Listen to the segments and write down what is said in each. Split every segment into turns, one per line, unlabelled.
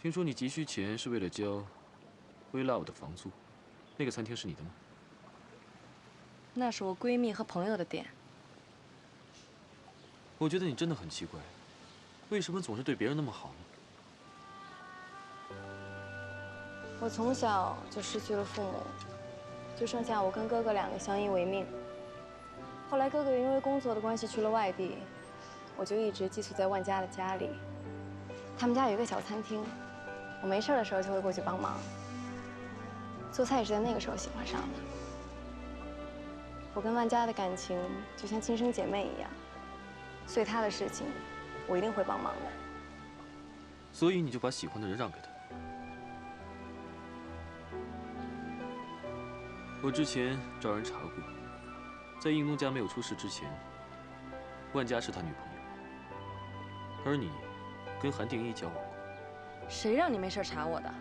听说你急需钱是为了交 WeLove 的房租，那个餐厅是你的吗？
那是我闺蜜和朋友的店。
我觉得你真的很奇怪，为什么总是对别人那么好呢？
我从小就失去了父母，就剩下我跟哥哥2个相依为命。后来哥哥因为工作的关系去了外地，我就一直寄宿在万家的家里。他们家有一个小餐厅，我没事的时候就会过去帮忙。做菜也是在那个时候喜欢上的。我跟万家的感情就像亲生姐妹一样，所以他的事情我一定会帮忙的。
所以你就把喜欢的人让给他。我之前找人查过，在应东家没有出事之前，万家是他女朋友，而你跟韩定一交往过。
谁让你没事查我的？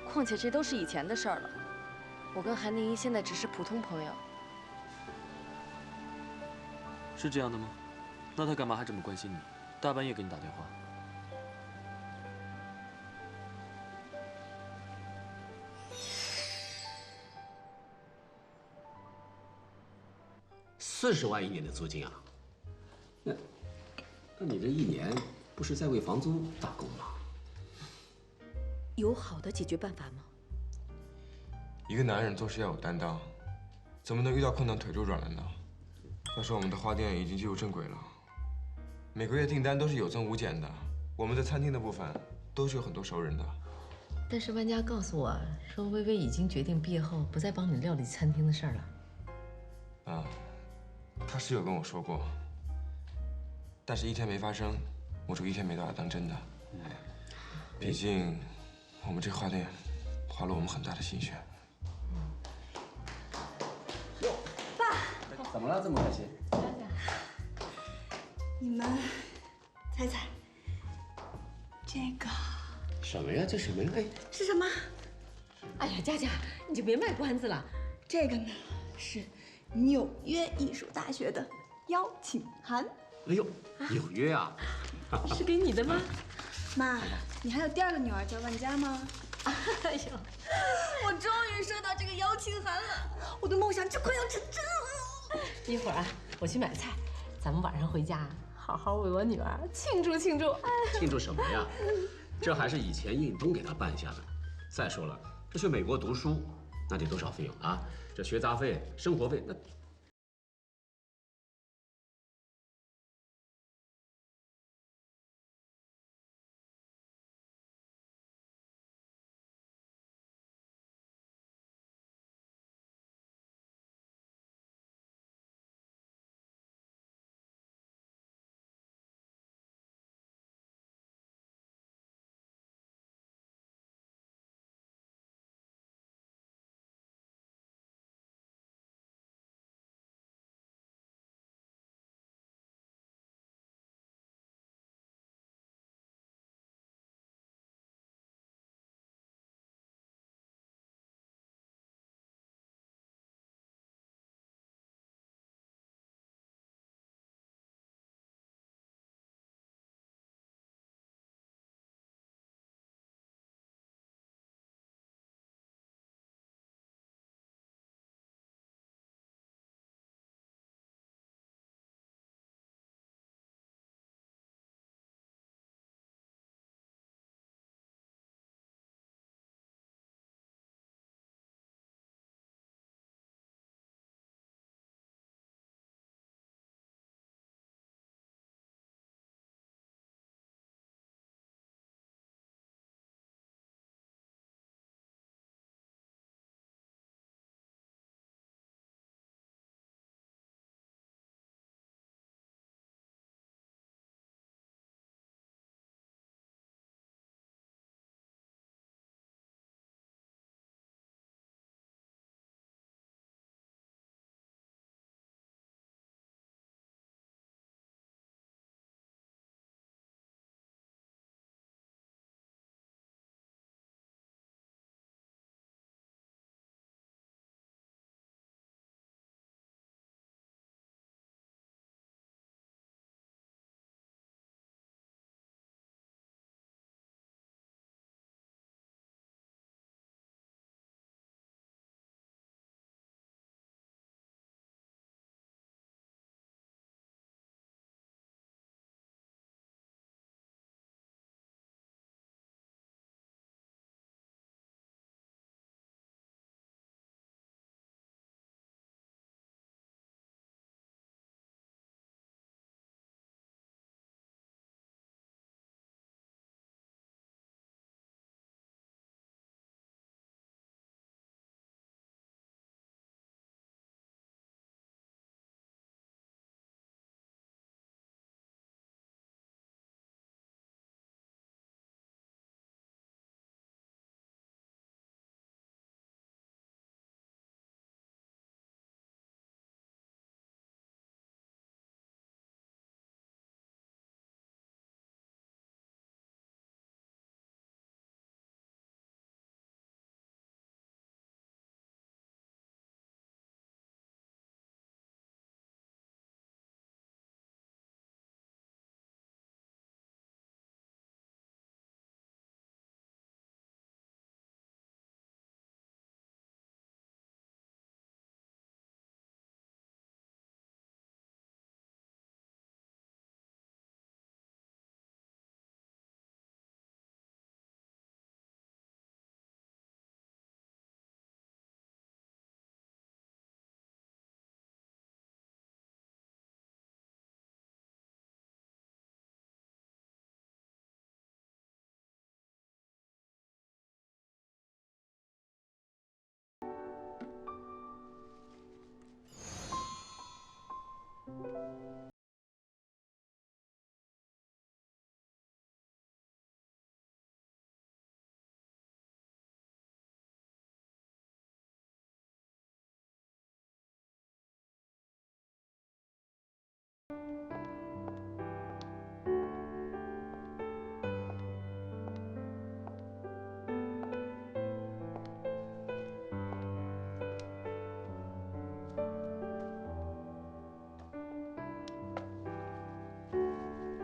况且这都是以前的事儿了。我跟韩定一现在只是普通朋友。
是这样的吗？那他干嘛还这么关心你？大半夜给你打电话。
40万1年的租金啊？那你这1年不是在为房租打工吗？
有好的解决办法吗？
一个男人做事要有担当，怎么能遇到困难腿就软了呢？再说我们的花店已经进入正轨了，每个月订单都是有增无减的。我们在餐厅的部分都是有很多熟人的。
但是万家告诉我说，薇薇已经决定毕业后不再帮你料理餐厅的事儿了。
啊，他是有跟我说过，但是一天没发生，我就一天没把它当真的。毕竟我们这花店花了我们很大的心血。
哟，爸，怎么了？这么开心？
你们猜猜，这个
什么呀？这什么呀？哎，
是什么？
哎呀，佳佳，你就别卖关子了。
这个呢是纽约艺术大学的邀请函。
哎呦，纽约啊！
是给你的吗？
妈，你还有第2个女儿叫万佳吗？
哎呦，
我终于收到这个邀请函了，我的梦想就快要成真了。
一会儿啊，我去买菜，咱们晚上回家好好为我女儿庆祝庆祝。
庆祝什么呀？这还是以前应东给她办下的。再说了，这去美国读书，那得多少费用啊？这学杂费、生活费，那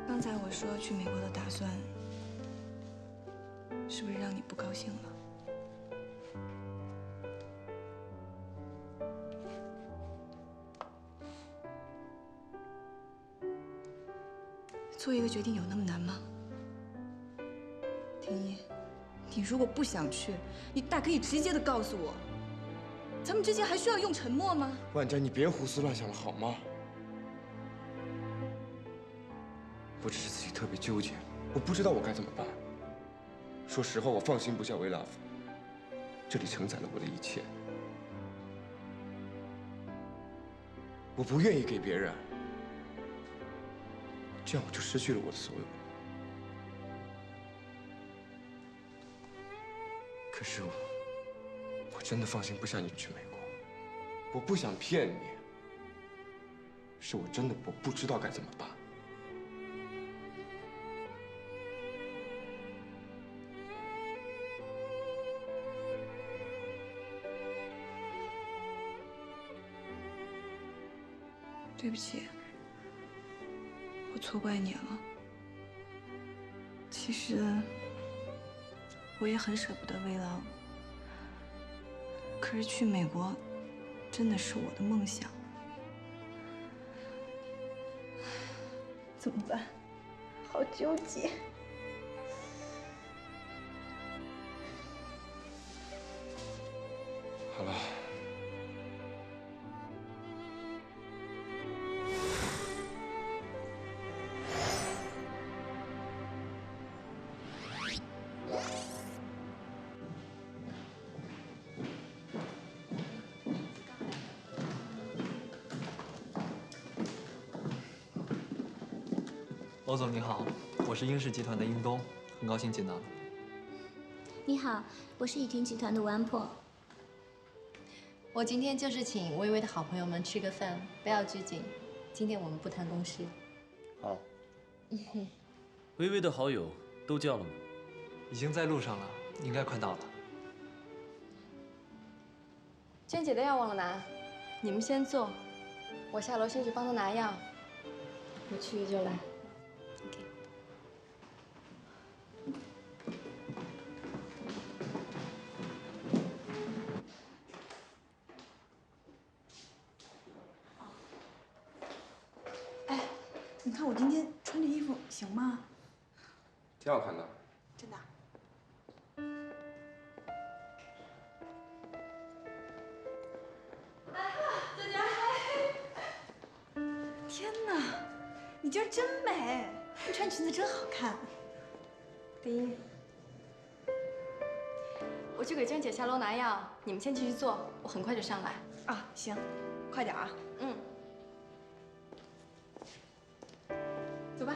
刚才我说去美国的打算，是不是让你不高兴了？做一个决定有那么难吗？丁一，你如果不想去，你大可以直接的告诉我。咱们之间还需要用沉默吗？
万佳，你别胡思乱想了好吗？我只是自己特别纠结，我不知道我该怎么办。说实话，我放心不下 We Love， 这里承载了我的一切。我不愿意给别人，这样我就失去了我的所有。可是我真的放心不下你去美国，我不想骗你，是我真的不知道该怎么办。
对不起，我错怪你了。其实我也很舍不得We Love，可是去美国真的是我的梦想。怎么办？好纠结。
好了。
欧总你好，我是英氏集团的英东，很高兴见到你。
你好，我是雨婷集团的王破。
我今天就是请微微的好朋友们吃个饭，不要拘谨。今天我们不谈公事。
好。微微的好友都叫了吗？
已经在路上了，应该快到了。
娟姐的药忘了拿，你们先坐，我下楼先去帮她拿药。我去就来。OK。
哎，你看我今天穿这衣服行吗？
挺好看的。
真的。天哪，你今儿真美！你穿裙子真好看。
丁一，我去给娟姐下楼拿药，你们先继续做，我很快就上来。
啊，行，快点啊。
嗯。走吧。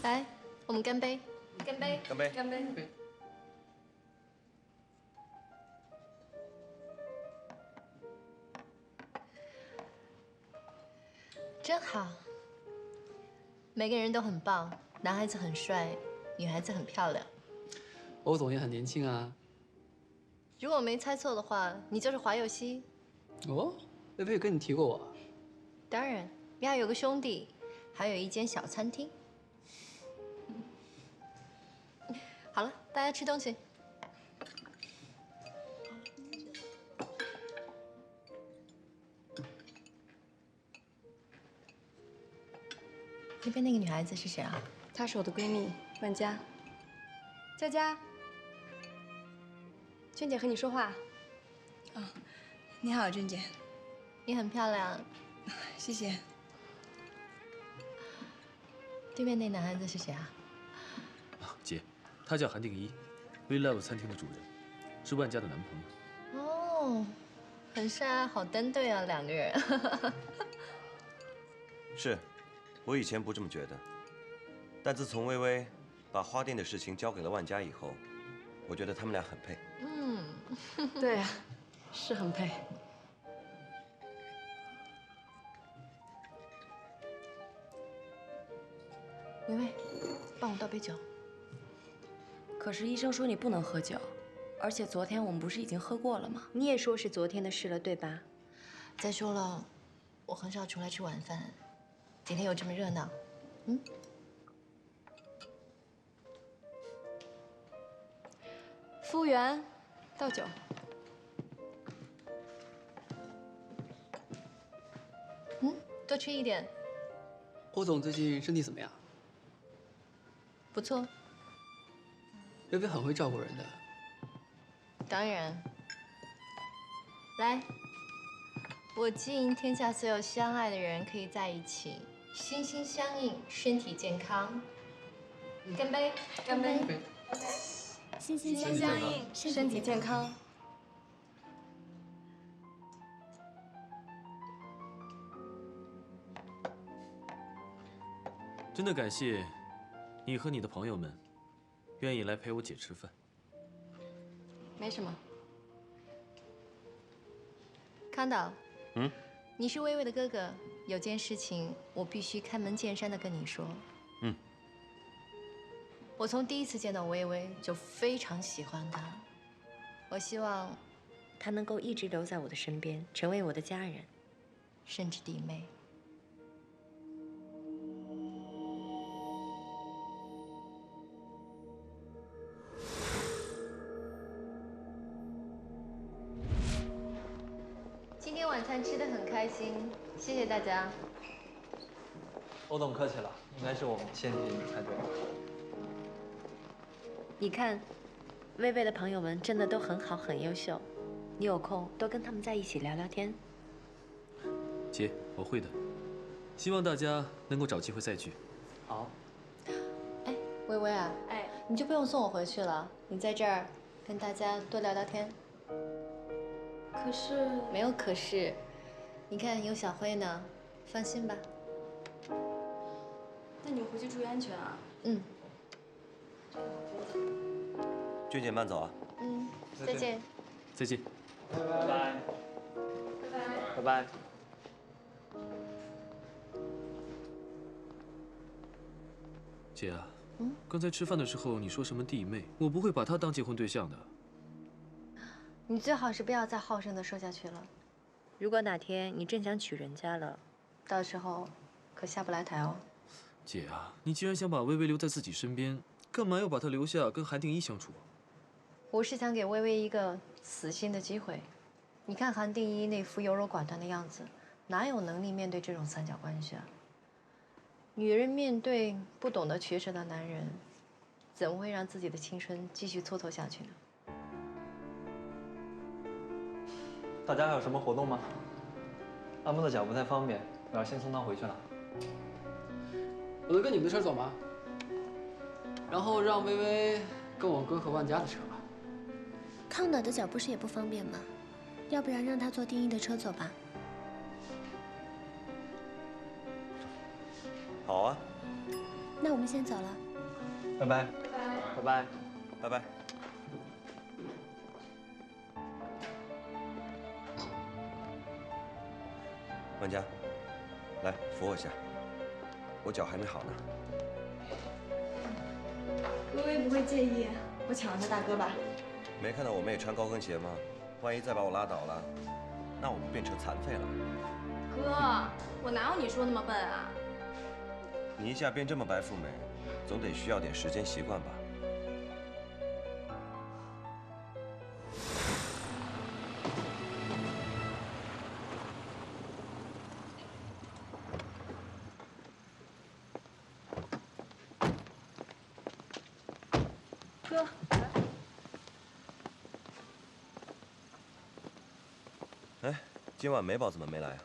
来，我们干杯！
干杯！
干杯！
干杯！
真好，每个人都很棒，男孩子很帅，女孩子很漂亮。
欧总也很年轻啊。
如果我没猜错的话，你就是华佑熙。
哦，薇薇有跟你提过我。
当然，你还有个兄弟，还有一间小餐厅。好了，大家吃东西。那边那个女孩子是谁啊？
她是我的闺蜜万佳。佳佳，娟姐和你说话。
啊，你好，娟姐。
你很漂亮。
谢谢。
对面那男孩子是谁啊？
姐，他叫韩定一，We Love 餐厅的主人，是万佳的男朋友。
哦，很帅，好登对啊，两个人。
是，我以前不这么觉得，但自从微微把花店的事情交给了万家以后，我觉得他们俩很配。
对啊，是很配。
微微，帮我倒杯酒。可是医生说你不能喝酒，而且昨天我们不是已经喝过了吗？你也说是昨天的事了，对吧？
再说了，我很少出来吃晚饭，今天又这么热闹，
服务员，倒酒。
多吃一点。
欧总最近身体怎么样？
不错。
微微很会照顾人的。
当然。来，我敬天下所有相爱的人可以在一起，心心相印，身体健康。干杯！
干杯！
心心
相印，身体健康。
真的感谢你和你的朋友们愿意来陪我姐吃饭。
没什么。
康导，你是微微的哥哥，有件事情我必须开门见山的跟你说。我从第一次见到微微就非常喜欢她，我希望
她能够一直留在我的身边，成为我的家人，
甚至弟妹。今天晚餐吃得很开心，谢谢大家。
欧总客气了，应该是我们先提你才对。
你看，微微的朋友们真的都很好，很优秀。你有空多跟他们在一起聊聊天。
姐，我会的。希望大家能够找机会再聚。
好。
哎，微微啊，你就不用送我回去了，你在这儿跟大家多聊聊天。
可是
没有可是，你看有小辉呢，放心吧。
那你回去注意安全啊。
俊姐慢走啊。
再见。
再见。
拜拜。拜拜。
姐啊，刚才吃饭的时候你说什么弟妹，我不会把她当结婚对象的。
你最好是不要再好生的说下去了。
如果哪天你真想娶人家了，
到时候可下不来台哦。
姐啊，你既然想把微微留在自己身边，干嘛要把她留下跟韩定一相处？
我是想给微微一个死心的机会。你看韩定一那副优柔寡断的样子，哪有能力面对这种三角关系啊？女人面对不懂得取舍的男人，怎么会让自己的青春继续蹉跎下去呢？
大家还有什么活动吗？阿梦的脚不太方便，我要先送他回去了。
我能跟你们的车走吗？然后让微微跟我哥和万家的车吧。
康导的脚不是也不方便吗？要不然让他坐定一的车走吧。
好啊。
那我们先走了。
拜拜。拜拜。
拜拜。万家，来扶我一下，我脚还没好呢。
微微不会介意我抢了他大哥吧？
没看到我妹穿高跟鞋吗？万一再把我拉倒了，那我们变成残废了。
哥，我哪有你说那么笨啊？
你一下变这么白富美，总得需要点时间习惯吧？
哥，
哎，今晚美宝怎么没来啊？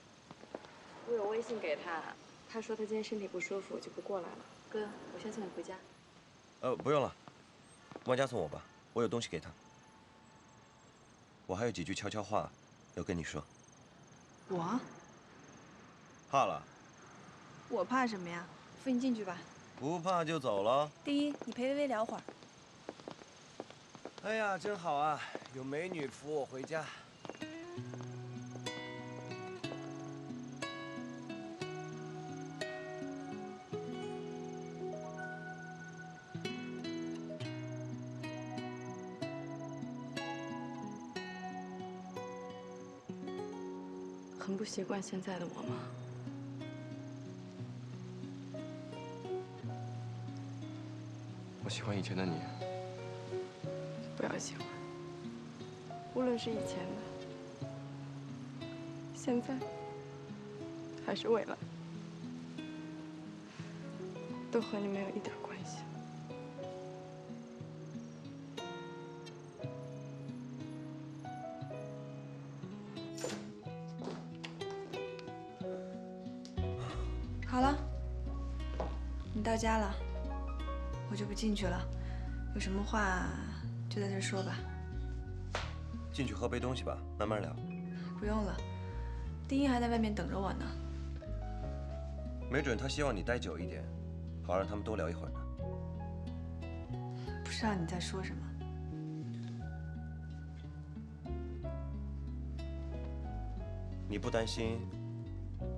我有微信给他，他说他今天身体不舒服，就不过来了。哥，我先送你回家。
不用了，万家送我吧，我有东西给他。我还有几句悄悄话要跟你说。
我
怕了？
怕什么呀？扶你进去吧。
不怕就走了。
第一，你陪薇薇聊会儿。
哎呀，真好啊，有美女扶我回家。
很不习惯现在的我吗？
我喜欢以前的你。
不要喜欢，无论是以前的、现在，还是未来，都和你没有一点关系。
好了，你到家了，我就不进去了。有什么话就在这说吧。
进去喝杯东西吧，慢慢聊。
不用了，丁一还在外面等着我呢。
没准他希望你待久一点，好让他们多聊一会儿呢。
不知道你在说什么。
你不担心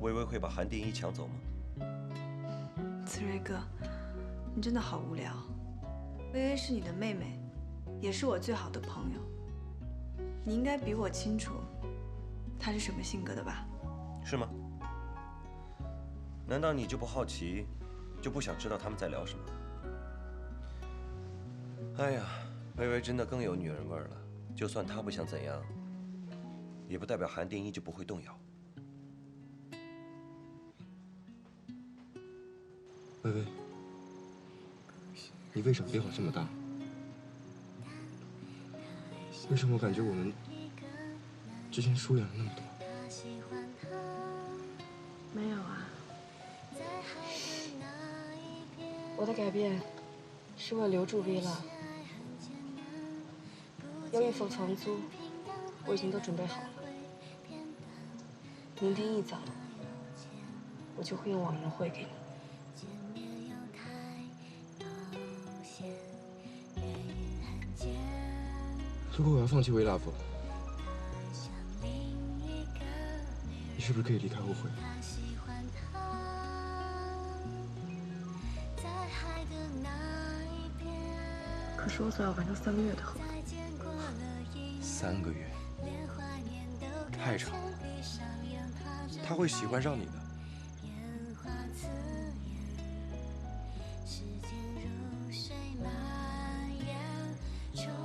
微微会把韩定一抢走吗？
子睿哥，你真的好无聊。薇薇是你的妹妹，也是我最好的朋友。你应该比我清楚她是什么性格的吧？
是吗？难道你就不好奇，就不想知道他们在聊什么？哎呀，薇薇真的更有女人味了。就算她不想怎样，也不代表韩定一就不会动摇。
薇薇，你为什么变化这么大？为什么我感觉我们之间疏远了那么多？
没有啊，我的改变是为了留住 V 了。优衣服房租我已经都准备好了，明天一早我就会用往日汇给你。
如果我要放弃 WeLove，你是不是可以离开误会？
可是我所要完成3个月的合同。
3个月，太长了。他会喜欢上你的。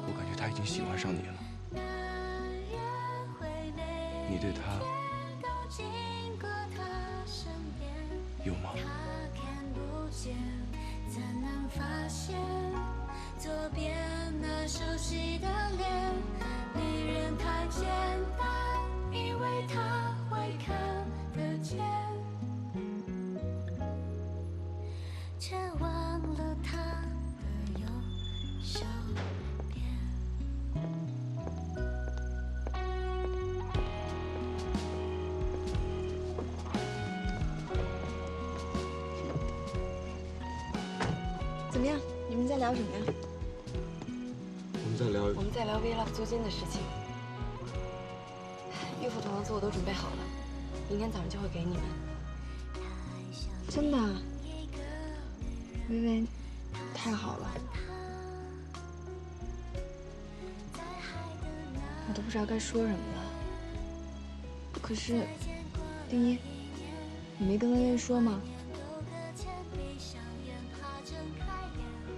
我感觉他已经喜欢上你了。你对他有吗？
左边那熟悉的脸，女人太简单，以为她会看得见，却忘了她的右手边。
怎么样？你们在聊什么呀？
我
们在聊 WeLove 租金的事情。衣服和房租我都准备好了，明天早上就会给你们。真的？薇薇，太好了，我都不知道该说什么了。可是，丁一，你没跟薇薇说吗？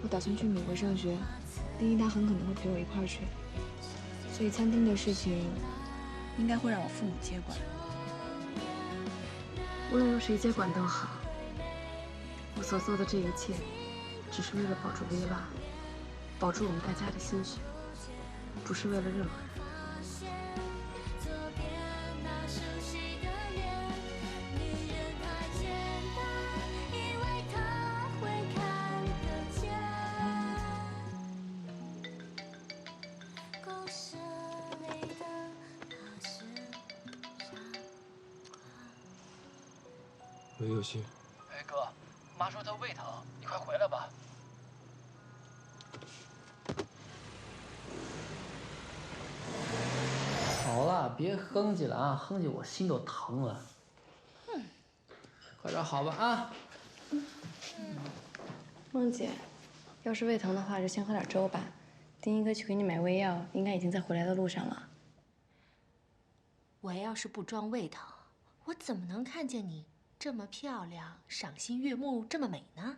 我打算去美国上学。丁一他很可能会陪我一块儿去，所以餐厅的事情
应该会让我父母接管。
无论由谁接管都好，我所做的这一切，只是为了保住 V 爸，保住我们大家的心血，不是为了任何人。
喂，有心。
哎哥，妈说她胃疼，你快回来吧。好了，别哼唧了啊，哼唧我心都疼了。快点好吧啊。
梦姐，要是胃疼的话，就先喝点粥吧。丁一哥去给你买胃药，应该已经在回来的路上了。
我要是不装胃疼，我怎么能看见你这么漂亮、赏心悦目、这么美呢？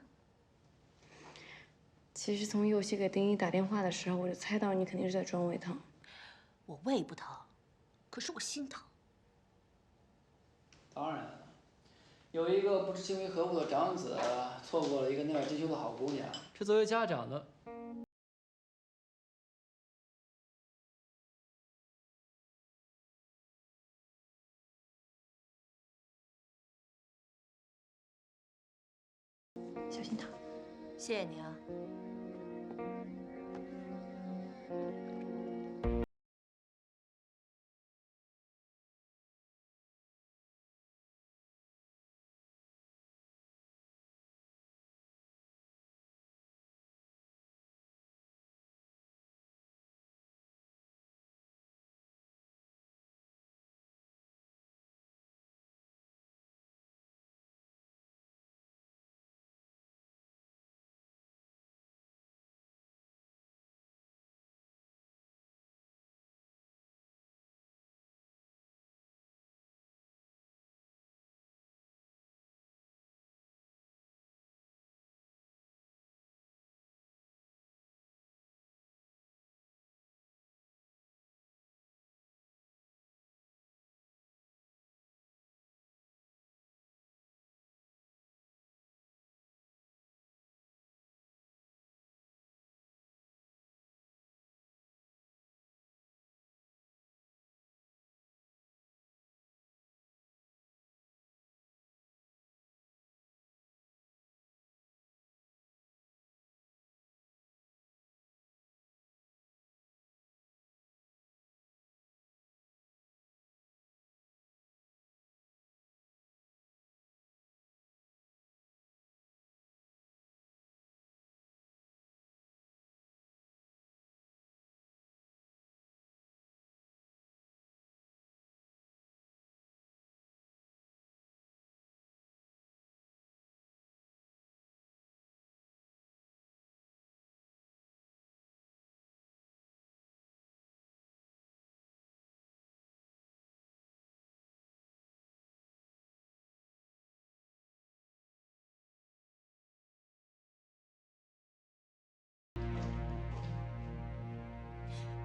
其实从佑熙给丁一打电话的时候，我就猜到你肯定是在装胃疼。
我胃不疼，可是我心疼。
当然了，有一个不知情为何物的长子，错过了一个内外兼修的好姑娘，这作为家长的。
小心疼。
谢谢你啊。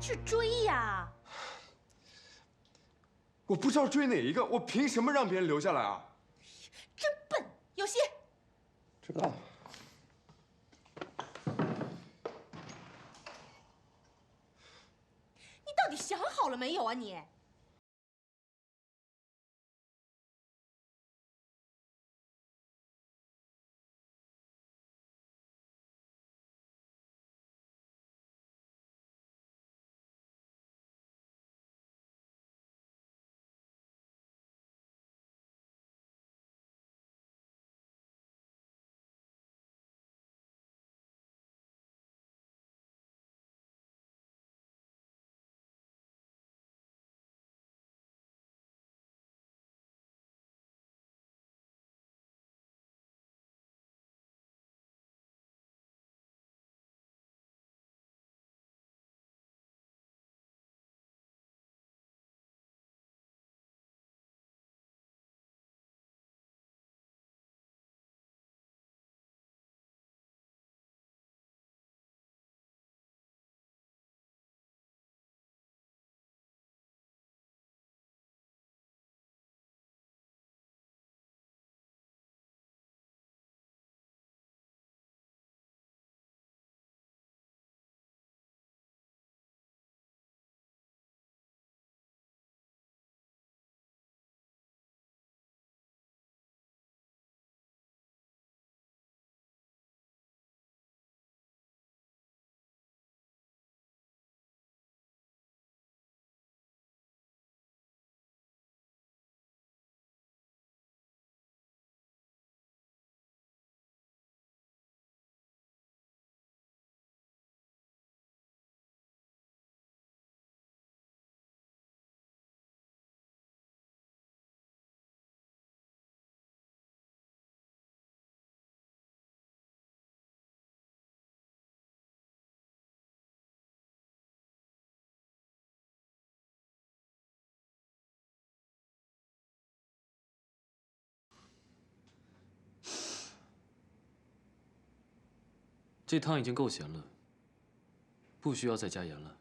去追呀！
我不知道追哪一个，我凭什么让别人留下来啊？
真笨，有心。
知道。
你到底想好了没有啊你？
这汤已经够咸了，不需要再加盐了。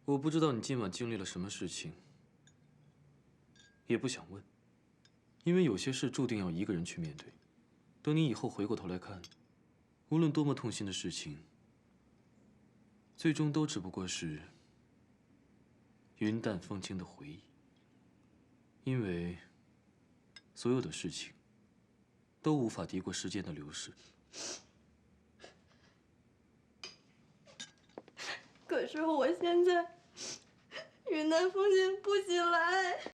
我不知道你今晚经历了什么事情，也不想问，因为有些事注定要一个人去面对。等你以后回过头来看，无论多么痛心的事情，最终都只不过是云淡风轻的回忆。因为所有的事情都无法敌过时间的流逝。
可是我现在云淡风轻不起来。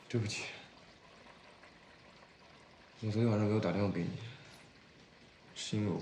对不起，我昨天晚上没有打电话给你，是因为我。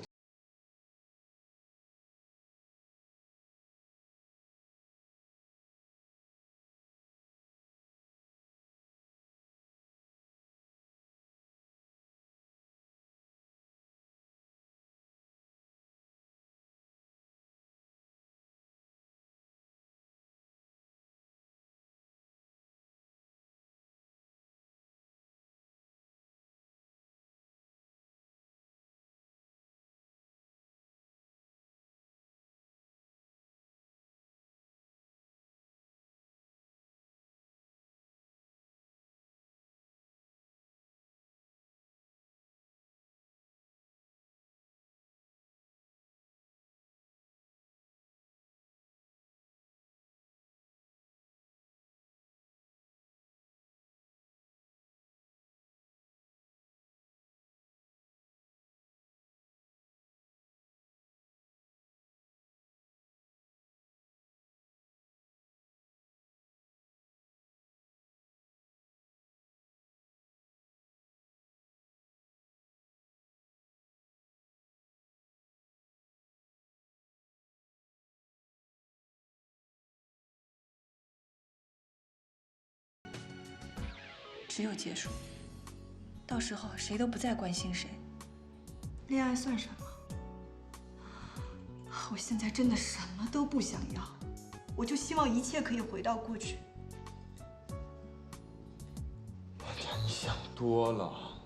只有结束，到时候谁都不再关心谁，恋爱算什么？我现在真的什么都不想要，我就希望一切可以回到过去。
万佳，你想多了，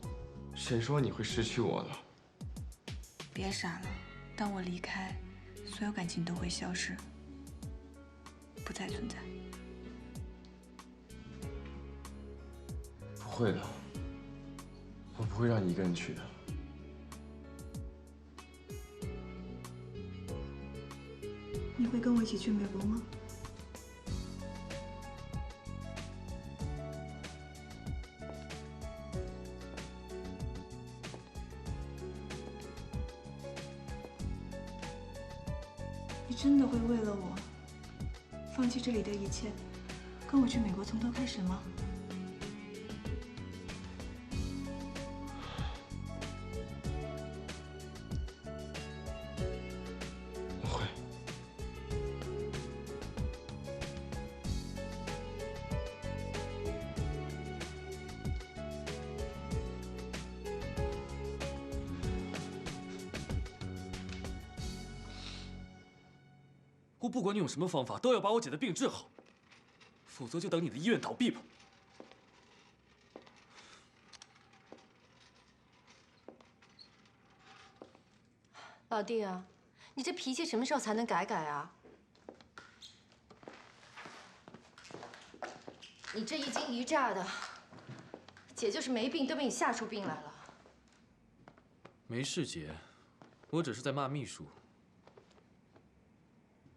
谁说你会失去我了？
别傻了，当我离开，所有感情都会消失，不再存在。
不会的，我不会让你一个人去的。
你会跟我一起去美国吗？你真的会为了我放弃这里的一切，跟我去美国从头开始吗？
我不管你用什么方法，都要把我姐的病治好，否则就等你的医院倒闭吧。
老弟啊，你这脾气什么时候才能改改啊？你这一惊一乍的，姐就是没病都被你吓出病来了。
没事，姐，我只是在骂秘书。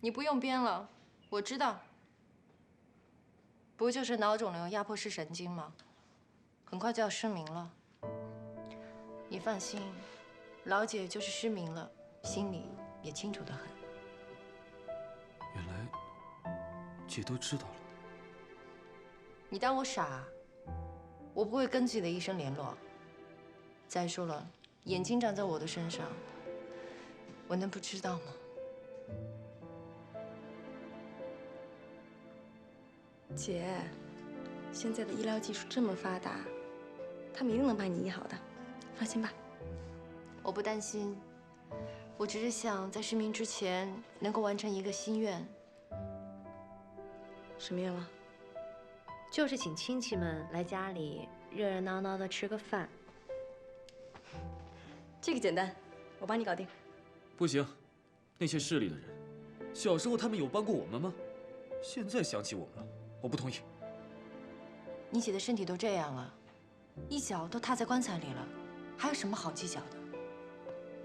你不用编了，我知道。不就是脑肿瘤压迫式神经吗？很快就要失明了。你放心，老姐就是失明了，心里也清楚得很。
原来姐都知道了。
你当我傻？我不会跟自己的医生联络。再说了，眼睛长在我的身上，我能不知道吗？
姐，现在的医疗技术这么发达，他们一定能把你医好的，放心吧。
我不担心，我只是想在失明之前能够完成一个心愿。
什么愿望？
就是请亲戚们来家里热热闹闹的吃个饭。
这个简单，我帮你搞定。
不行，那些势利的人，小时候他们有帮过我们吗？现在想起我们了，我不同意。
你姐的身体都这样了，一脚都踏在棺材里了，还有什么好计较的？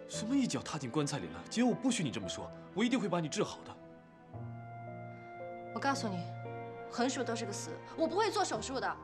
什么一脚踏进棺材里了？姐，我不许你这么说，我一定会把你治好的。
我告诉你，横竖都是个死，我不会做手术的。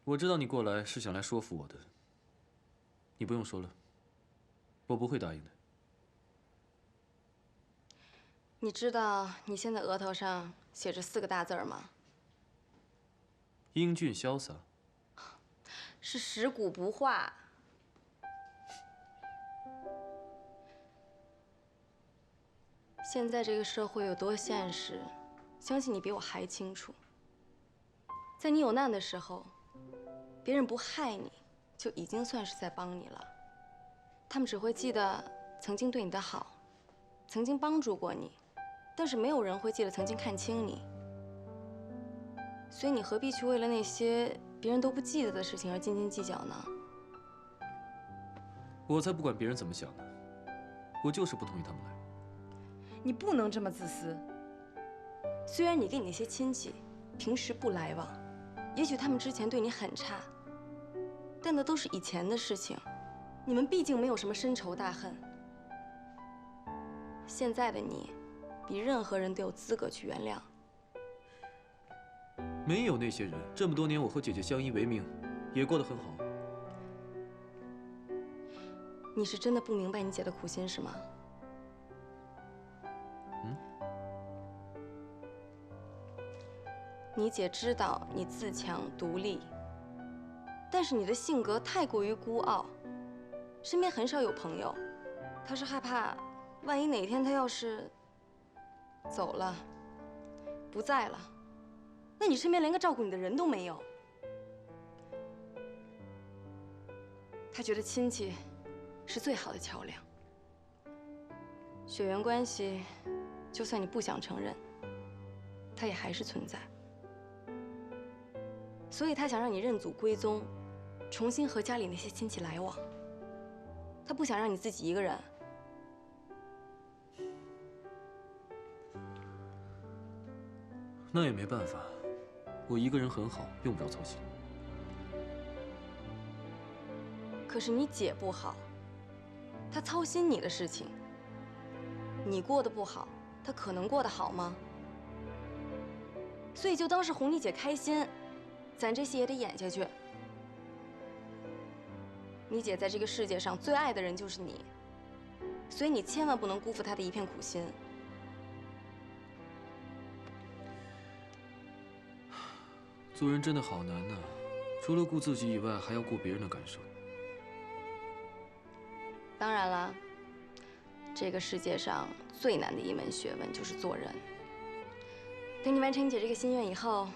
我知道你过来是想来说服我的，你不用说了，我不会答应的。
你知道你现在额头上写着4个大字吗？
英俊潇洒。
是食古不化。现在这个社会有多现实，相信你比我还清楚。在你有难的时候，别人不害你，就已经算是在帮你了。他们只会记得曾经对你的好，曾经帮助过你，但是没有人会记得曾经看轻你。所以你何必去为了那些别人都不记得的事情而斤斤计较呢？
我才不管别人怎么想呢，我就是不同意他们来。
你不能这么自私。虽然你跟你那些亲戚平时不来往，也许他们之前对你很差，但那都是以前的事情，你们毕竟没有什么深仇大恨。现在的你，比任何人都有资格去原谅。
没有那些人，这么多年我和姐姐相依为命，也过得很好。
你是真的不明白你姐的苦心是吗？你姐知道你自强独立，但是你的性格太过于孤傲，身边很少有朋友。她是害怕，万一哪天她要是走了，不在了，那你身边连个照顾你的人都没有。她觉得亲戚是最好的桥梁，血缘关系，就算你不想承认，它也还是存在。所以他想让你认祖归宗，重新和家里那些亲戚来往。他不想让你自己一个人。
那也没办法，我一个人很好，用不着操心。
可是你姐不好，她操心你的事情。你过得不好，她可能过得好吗？所以就当是哄你姐开心。咱这戏也得演下去。你姐在这个世界上最爱的人就是你，所以你千万不能辜负她的一片苦心。
做人真的好难呐，除了顾自己以外，还要顾别人的感受。
当然啦，这个世界上最难的一门学问就是做人。等你完成你姐这个心愿以后，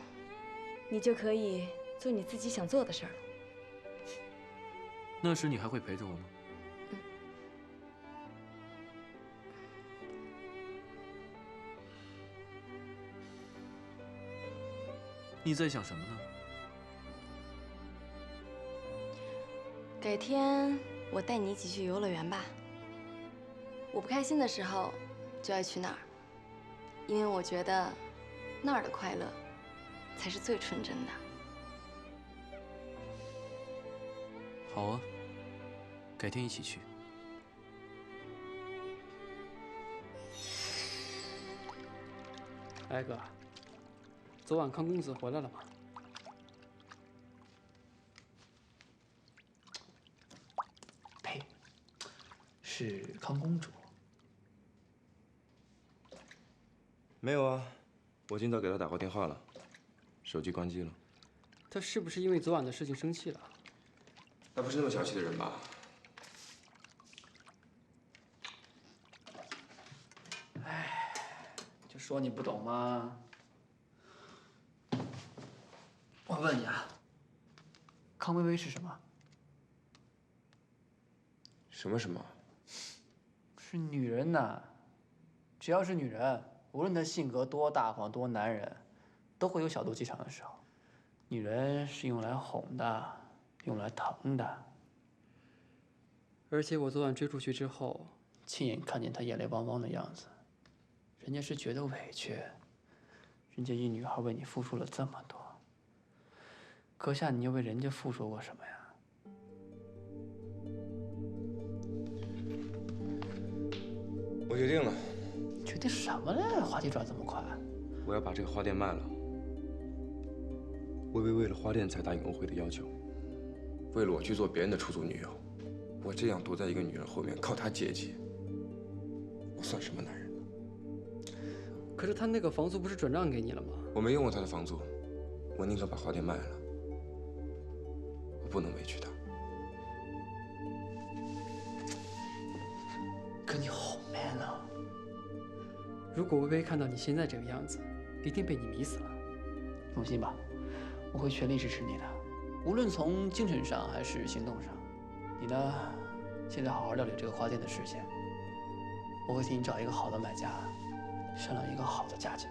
你就可以做你自己想做的事儿了。
那时你还会陪着我吗？你在想什么呢？
改天我带你一起去游乐园吧。我不开心的时候就爱去那儿，因为我觉得那儿的快乐才是最纯真的。
好啊，改天一起去。
哎哥，昨晚康公子回来了吗？呸，是康公主。
没有啊，我今早给他打过电话了，手机关机了。
他是不是因为昨晚的事情生气了？
他不是那么小气的人吧？
哎，就说你不懂嘛。我问你啊，康薇薇是什么？
什么什么？
是女人呐。只要是女人，无论她性格多大方、多男人，都会有小肚鸡肠的时候。女人是用来哄的，用来疼的。而且我昨晚追出去之后，亲眼看见她眼泪汪汪的样子，人家是觉得委屈。人家一女孩为你付出了这么多，阁下你又为人家付出过什么呀？
我决定了。
决定什么了？话题转这么快？
我要把这个花店卖了。薇薇为了花店才答应欧辉的要求，为了我去做别人的出租女友。我这样躲在一个女人后面靠她接济，我算什么男人？
可是他那个房租不是转让给你了吗？
我没用过他的房租，我宁可把花店卖了。我不能委屈他。
可你好 man 啊！如果薇薇看到你现在这个样子，一定被你迷死了。放心吧，我会全力支持你的，无论从精神上还是行动上。你呢，现在好好料理这个花店的事情，我会替你找一个好的买家，商量一个好的价钱。